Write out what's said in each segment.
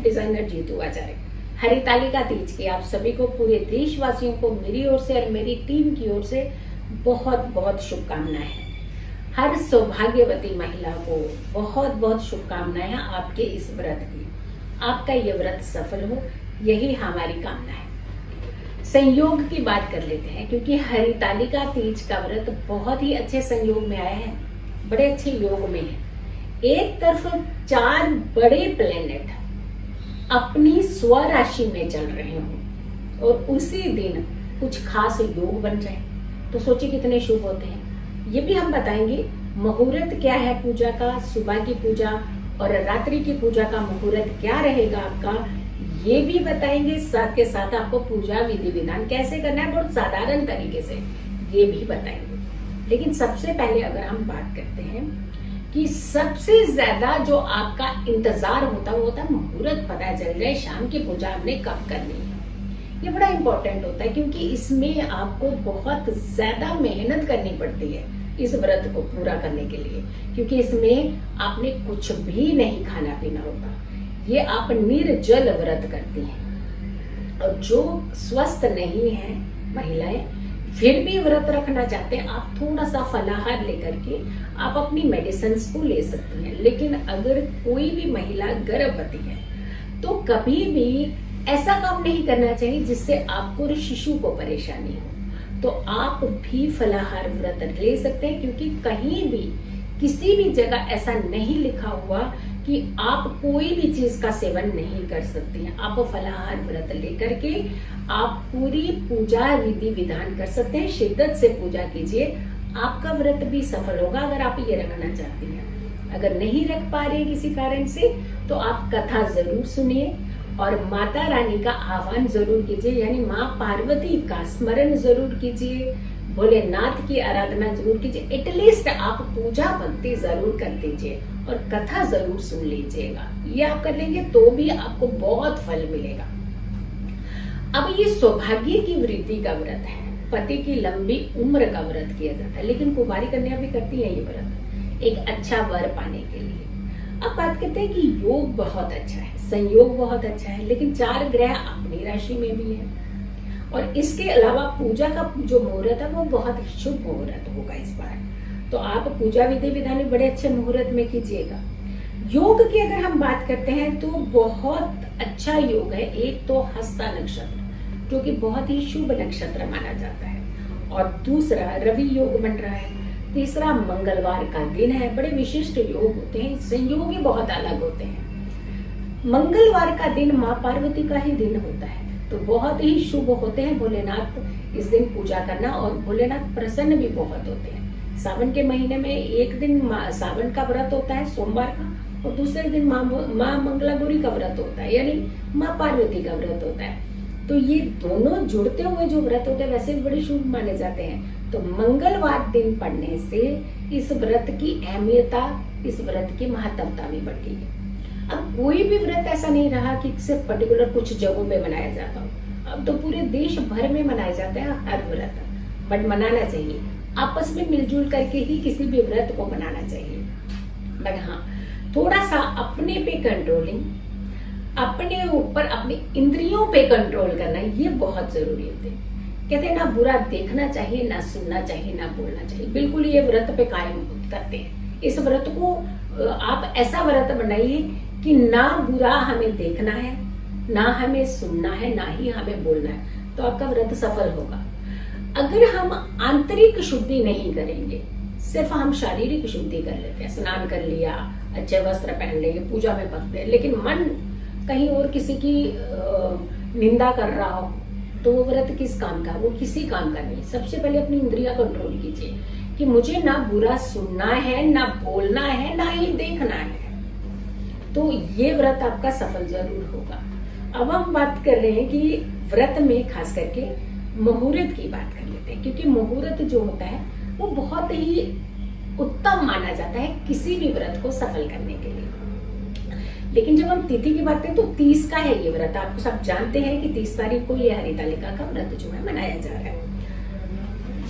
Designer Jitu आचार्य। हरितालिका तीज की आप सभी को, पूरे देशवासियों को मेरी ओर से और मेरी टीम की ओर से बहुत बहुत शुभकामनाएं हैं। हर सौभाग्यवती महिला को बहुत बहुत शुभकामनाएं हैं आपके इस व्रत की। आपका ये व्रत सफल हो, यही हमारी कामना है। संयोग की बात कर लेते हैं, क्योंकि हरितालिका तीज का व्रत बहुत ही अच्छे संयोग में आया है, बड़े अच्छे योग में है। एक तरफ 4 बड़े प्लेनेट अपनी स्वराशि में चल रहे हों और उसी दिन कुछ खास योग बन जाए, तो सोचिए कितने शुभ होते हैं। ये भी हम बताएंगे। मुहूर्त क्या है पूजा का, सुबह की पूजा और रात्रि की पूजा का मुहूर्त क्या रहेगा आपका, ये भी बताएंगे। साथ के साथ आपको पूजा विधि विधान कैसे करना है बहुत साधारण तरीके से, ये भी बताएंगे। लेकिन सबसे पहले अगर हम बात करते हैं कि सबसे ज्यादा जो आपका इंतजार होता है वो होता है मुहूर्त पता चल जाए, शाम की पूजा हमने कब करनी है। ये बड़ा इंपॉर्टेंट होता है, क्योंकि इसमें आपको बहुत ज्यादा मेहनत करनी पड़ती है इस व्रत को पूरा करने के लिए, क्योंकि इसमें आपने कुछ भी नहीं खाना पीना होता। ये आप निर्जल व्रत करती हैं। और जो स्वस्थ नहीं है महिलाएं, फिर भी व्रत रखना चाहते हैं, आप थोड़ा सा फलाहार लेकर के आप अपनी मेडिसिन को ले सकती हैं। लेकिन अगर कोई भी महिला गर्भवती है तो कभी भी ऐसा काम नहीं करना चाहिए जिससे आपको और शिशु को परेशानी हो। तो आप भी फलाहार व्रत ले सकते हैं, क्योंकि कहीं भी किसी भी जगह ऐसा नहीं लिखा हुआ कि आप कोई भी चीज का सेवन नहीं कर सकती हैं। आप फलाहार व्रत लेकर के आप पूरी पूजा विधि विधान कर सकते हैं। शिद्दत से पूजा कीजिए, आपका व्रत भी सफल होगा अगर आप ये रखना चाहती हैं। अगर नहीं रख पा रहे किसी कारण से तो आप कथा जरूर सुनिए और माता रानी का आह्वान जरूर कीजिए, यानी माँ पार्वती का स्मरण जरूर कीजिए, भोलेनाथ की आराधना जरूर कीजिए। एटलीस्ट आप पूजा भक्ति जरूर कर दीजिए और कथा जरूर सुन लीजिएगा। ये आप कर लेंगे तो भी आपको बहुत फल मिलेगा। अब ये सौभाग्य की वृद्धि का व्रत है, पति की लंबी उम्र का व्रत किया जाता है, लेकिन कुमारी कन्या भी करती है ये व्रत एक अच्छा वर पाने के लिए। अब बात करते हैं कि योग बहुत अच्छा है, संयोग बहुत अच्छा है, लेकिन 4 ग्रह अपनी राशि में भी है और इसके अलावा पूजा का जो मुहूर्त है वो बहुत शुभ मुहूर्त होगा इस बार। तो आप पूजा विधि विधान बड़े अच्छे मुहूर्त में कीजिएगा। योग की अगर हम बात करते हैं तो बहुत अच्छा योग है। एक तो हस्ता नक्षत्र जो कि बहुत ही शुभ नक्षत्र माना जाता है, और दूसरा रवि योग बन रहा है, तीसरा मंगलवार का दिन है। बड़े विशिष्ट योग होते हैं, संयोग ही बहुत अलग होते हैं। मंगलवार का दिन माँ पार्वती का ही दिन होता है, तो बहुत ही शुभ होते हैं भोलेनाथ इस दिन पूजा करना, और भोलेनाथ प्रसन्न भी बहुत होते हैं। सावन के महीने में एक दिन सावन का व्रत होता है सोमवार का, और दूसरे दिन माँ मंगला गौरी का व्रत होता है, यानी माँ पार्वती का व्रत होता है। तो ये दोनों जुड़ते हुए जो व्रत होते हैं वैसे भी बड़े शुभ माने जाते हैं। तो मंगलवार दिन पढ़ने से इस व्रत की अहमियता, इस व्रत की महत्वता भी बढ़ गई है। अब कोई भी व्रत ऐसा नहीं रहा कि सिर्फ पर्टिकुलर कुछ जगहों पे मनाया जाता हो। अब तो पूरे देश भर में मनाया जाता है हर व्रत, बट मनाना चाहिए आपस में मिलजुल करके ही किसी भी व्रत को मनाना चाहिए। बट हाँ, थोड़ा सा अपने पे कंट्रोलिंग, अपने ऊपर अपनी इंद्रियों पे कंट्रोल करना ये बहुत जरूरी होते हैं। कहते हैं ना बुरा देखना चाहिए, ना सुनना चाहिए, ना बोलना चाहिए। बिल्कुल ये व्रत पे कायम करते हैं। इस व्रत को आप ऐसा व्रत बनाइए कि ना बुरा हमें देखना है, ना हमें सुनना है, ना ही हमें बोलना है, तो आपका व्रत सफल होगा। अगर हम आंतरिक शुद्धि नहीं करेंगे, सिर्फ हम शारीरिक शुद्धि कर लेते हैं, स्नान कर लिया, अच्छे वस्त्र पहन लेंगे, पूजा में पकते हैं, लेकिन मन कहीं और किसी की निंदा कर रहा हो, तो वो व्रत किस काम का, वो किसी काम का नहीं। सबसे पहले अपनी इंद्रियां कंट्रोल कीजिए कि मुझे ना बुरा सुनना है, ना बोलना है, ना ही देखना है, तो ये व्रत आपका सफल जरूर होगा। अब हम बात कर रहे हैं कि व्रत में खास करके मुहूर्त की बात कर लेते हैं, क्योंकि मुहूर्त जो होता है वो बहुत ही उत्तम माना जाता है किसी भी व्रत को सफल करने के लिए। लेकिन जब हम तिथि की बात करें तो 30 का है ये व्रत। आपको सब जानते हैं कि 30 तारीख को ये हरितालिका का व्रत जो है मनाया जा रहा है।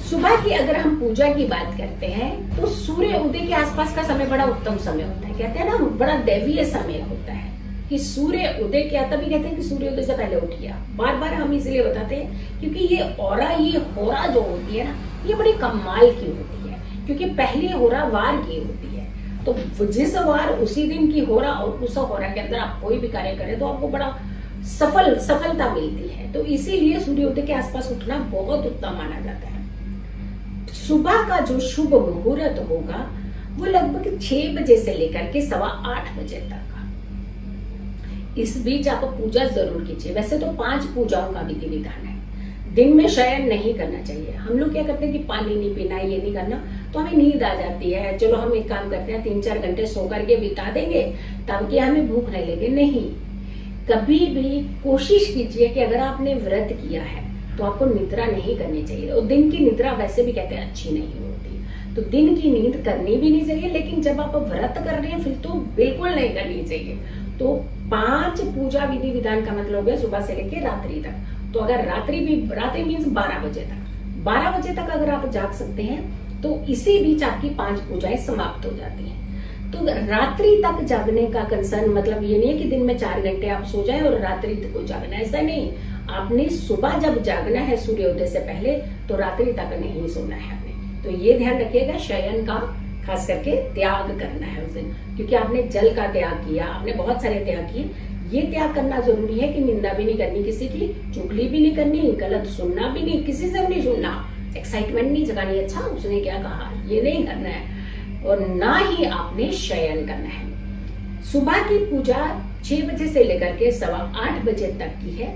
सुबह की अगर हम पूजा की बात करते हैं तो सूर्य उदय के आसपास का समय बड़ा उत्तम समय होता है। कहते हैं ना, बड़ा दैवीय समय होता है। कि सूर्य उदय क्या, तभी कहते हैं कि सूर्योदय से पहले उठिए। बार बार हम इसलिए बताते हैं क्योंकि ये ऑरा, ये होरा जो होती है ना, ये बड़ी कमाल की होती है, क्योंकि पहली होरा वार की होती है। तो जिस वार उसी दिन की होरा, और उस होरा के अंदर आप कोई भी कार्य करें तो आपको बड़ा सफलता मिलती है। तो इसीलिए सूर्योदय के आसपास उठना बहुत उत्तम माना जाता है। सुबह का जो शुभ मुहूर्त होगा वो लगभग 6 बजे से लेकर के 8:15 बजे तक। इस बीच आप पूजा जरूर कीजिए। वैसे तो 5 पूजाओं का विधि विधान है। दिन में शयन नहीं करना चाहिए। हम लोग क्या करते हैं कि पानी नहीं पीना, ये नहीं करना, तो हमें नींद आ जाती है। चलो हम एक काम करते हैं, 3-4 घंटे सो करके बिता देंगे ताकि हमें भूख नहीं लगे। नहीं, कभी भी कोशिश कीजिए कि अगर आपने व्रत किया है तो आपको निद्रा नहीं करनी चाहिए। और दिन की निद्रा वैसे भी कहते हैं अच्छी नहीं होती, तो दिन की नींद करनी भी नहीं चाहिए। लेकिन जब आप व्रत कर रहे हैं फिर तो बिल्कुल नहीं करनी चाहिए। तो 5 पूजा विधि विधान का मतलब है सुबह से लेकर रात्रि तक। तो अगर रात्रि मीन्स 12 बजे तक, 12 बजे तक अगर आप जाग सकते हैं तो इसी बीच आपकी 5 पूजाएं समाप्त हो जाती हैं। तो रात्रि तक जागने का कंसर्न मतलब ये नहीं है कि दिन में 4 घंटे आप सो जाएं और रात्रि तक को जागना, ऐसा नहीं। आपने सुबह जब जागना है सूर्योदय से पहले, तो रात्रि तक नहीं सोना है आपने। तो ये ध्यान रखिएगा, शयन का खास करके त्याग करना है उस दिन, क्योंकि आपने जल का त्याग किया, आपने बहुत सारे त्याग किए। ये त्याग करना जरूरी है कि निंदा भी नहीं करनी किसी की, चुगली भी नहीं करनी, गलत सुनना भी नहीं, किसी से नहीं सुनना, एक्साइटमेंट नहीं जगानी, अच्छा उसने क्या कहा, ये नहीं करना है। और ना ही आपने शयन करना है। सुबह की पूजा 6 बजे से लेकर के 8:15 बजे तक की है।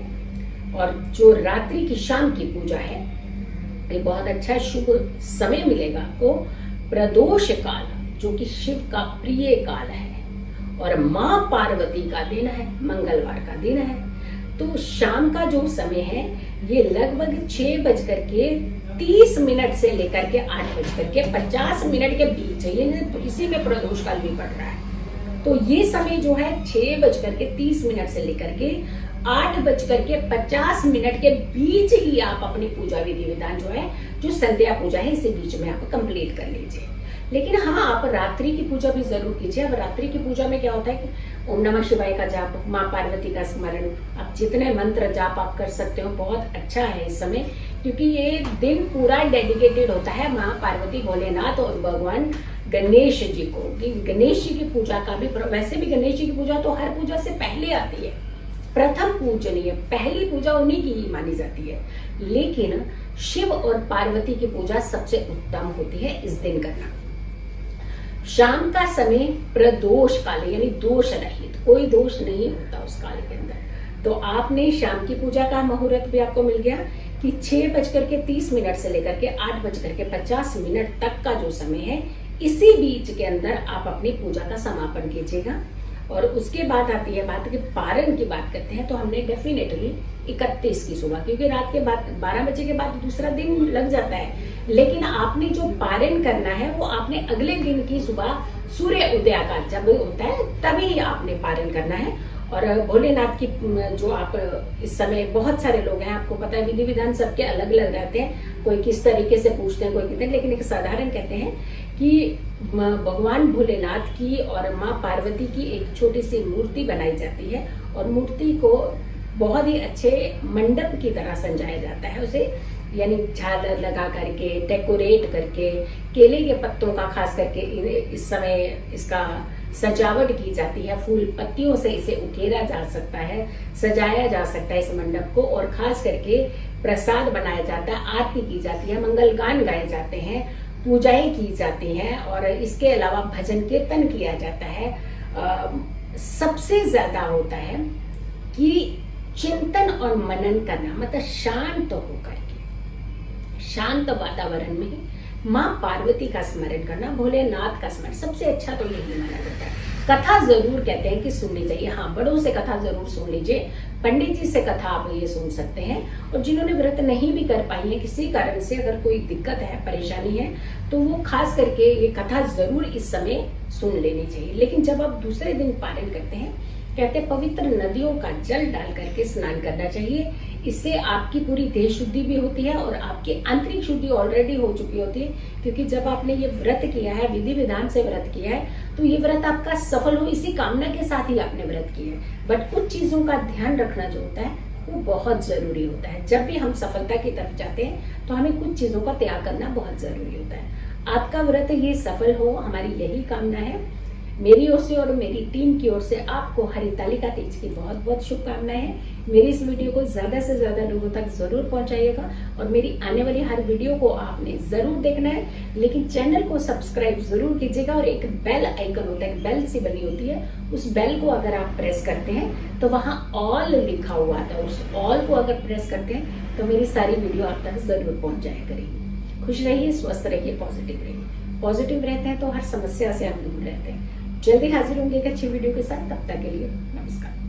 और जो रात्रि की शाम की पूजा है, ये बहुत अच्छा शुभ समय मिलेगा आपको। प्रदोष काल, जो कि शिव का प्रिय काल है और माँ पार्वती का दिन है, मंगलवार का दिन है। तो शाम का जो समय है ये लगभग 6:30 से लेकर के 8:50 के बीच है। ये तो इसी में प्रदोष काल भी पड़ रहा है। तो ये समय जो है 6:30 से लेकर के 8:50 के बीच ही आप अपनी पूजा विधि विधान जो है, जो संध्या पूजा है, इसी बीच में आप कंप्लीट कर लीजिए। लेकिन हाँ, आप रात्रि की पूजा भी जरूर कीजिए। अब रात्रि की पूजा में क्या होता है कि ओम नमः शिवाय का जाप, माँ पार्वती का स्मरण, आप जितने मंत्र जाप आप कर सकते हो, बहुत अच्छा है इस समय, क्योंकि ये दिन पूरा डेडिकेटेड होता है माँ पार्वती, भोलेनाथ और भगवान गणेश जी को। कि गणेश जी की पूजा का भी, वैसे भी गणेश जी की पूजा तो हर पूजा से पहले आती है, प्रथम पूजनीय, पहली पूजा उन्हीं की ही मानी जाती है। लेकिन शिव और पार्वती की पूजा सबसे उत्तम होती है इस दिन करना। शाम का समय प्रदोष काल, यानी दोष रहित, कोई दोष नहीं होता उस काल के अंदर। तो आपने शाम की पूजा का मुहूर्त भी आपको मिल गया कि 6:30 से लेकर के 8:50 तक का जो समय है, इसी बीच के अंदर आप अपनी पूजा का समापन कीजिएगा। और उसके बाद आती है बात कि पारण की बात करते हैं, तो हमने डेफिनेटली 31 की सुबह, क्योंकि रात के बाद 12 बजे के बाद दूसरा दिन लग जाता है। लेकिन आपने जो पारण करना है वो आपने अगले दिन की सुबह सूर्य उदय का जब होता है तभी आपने पारण करना है। और भोलेनाथ की जो आप इस समय, बहुत सारे लोग हैं, आपको पता है विधि विधान सबके अलग अलग रहते हैं, कोई किस तरीके से पूछते हैं, कोई कितने, लेकिन एक साधारण कहते हैं कि भगवान भोलेनाथ की और माँ पार्वती की एक छोटी सी मूर्ति बनाई जाती है और मूर्ति को बहुत ही अच्छे मंडप की तरह सजाया जाता है उसे, यानी झालर लगा करके, डेकोरेट करके, केले के पत्तों का खास करके इस समय इसका सजावट की जाती है, फूल पत्तियों से इसे उकेरा जा सकता है, सजाया जा सकता है इस मंडप को। और खास करके प्रसाद बनाया जाता है, आरती की जाती है, मंगल गान गाए जाते हैं, पूजाएं की जाती हैं और इसके अलावा भजन कीर्तन किया जाता है। सबसे ज्यादा होता है कि चिंतन और मनन करना, मतलब शांत होकर के, शांत वातावरण में माँ पार्वती का स्मरण करना, भोलेनाथ का स्मरण, सबसे अच्छा तो यही माना जाता है। कथा जरूर कहते हैं कि सुननी चाहिए, हाँ, बड़ों से कथा जरूर सुन लीजिए, पंडित जी से कथा आप ये सुन सकते हैं। और जिन्होंने व्रत नहीं भी कर पाई है किसी कारण से, अगर कोई दिक्कत है, परेशानी है, तो वो खास करके ये कथा जरूर इस समय सुन लेनी चाहिए। लेकिन जब आप दूसरे दिन पारण करते हैं, कहते हैं पवित्र नदियों का जल डाल करके स्नान करना चाहिए। इससे आपकी पूरी देह शुद्धि भी होती है और आपकी आंतरिक शुद्धि ऑलरेडी हो चुकी होती है, क्योंकि जब आपने ये व्रत किया है, विधि विधान से व्रत किया है, तो तो ये व्रत आपका सफल हो इसी कामना के साथ ही आपने व्रत किया है। बट कुछ चीजों का ध्यान रखना जो होता है वो बहुत जरूरी होता है। जब भी हम सफलता की तरफ जाते हैं तो हमें कुछ चीजों का त्याग करना बहुत जरूरी होता है। आपका व्रत ये सफल हो, हमारी यही कामना है। मेरी ओर से और मेरी टीम की ओर से आपको हरितालिका तीज की बहुत बहुत शुभकामनाएं हैं। मेरी इस वीडियो को ज्यादा से ज्यादा लोगों तक जरूर पहुंचाइएगा और मेरी आने वाली हर वीडियो को आपने जरूर देखना है, लेकिन चैनल को सब्सक्राइब जरूर कीजिएगा और एक बेल आइकन होता है, बेल सी बनी होती है, उस बेल को अगर आप प्रेस करते हैं तो वहां ऑल लिखा हुआ आता है, उस ऑल को अगर प्रेस करते हैं तो मेरी सारी वीडियो आप तक जरूर पहुंच जाया करेगी। खुश रहिए, स्वस्थ रहिए, पॉजिटिव रहिए। पॉजिटिव रहते हैं तो हर समस्या से हम दूर रहते हैं। जल्दी हाजिर होंगे एक अच्छी वीडियो के साथ, तब तक के लिए नमस्कार।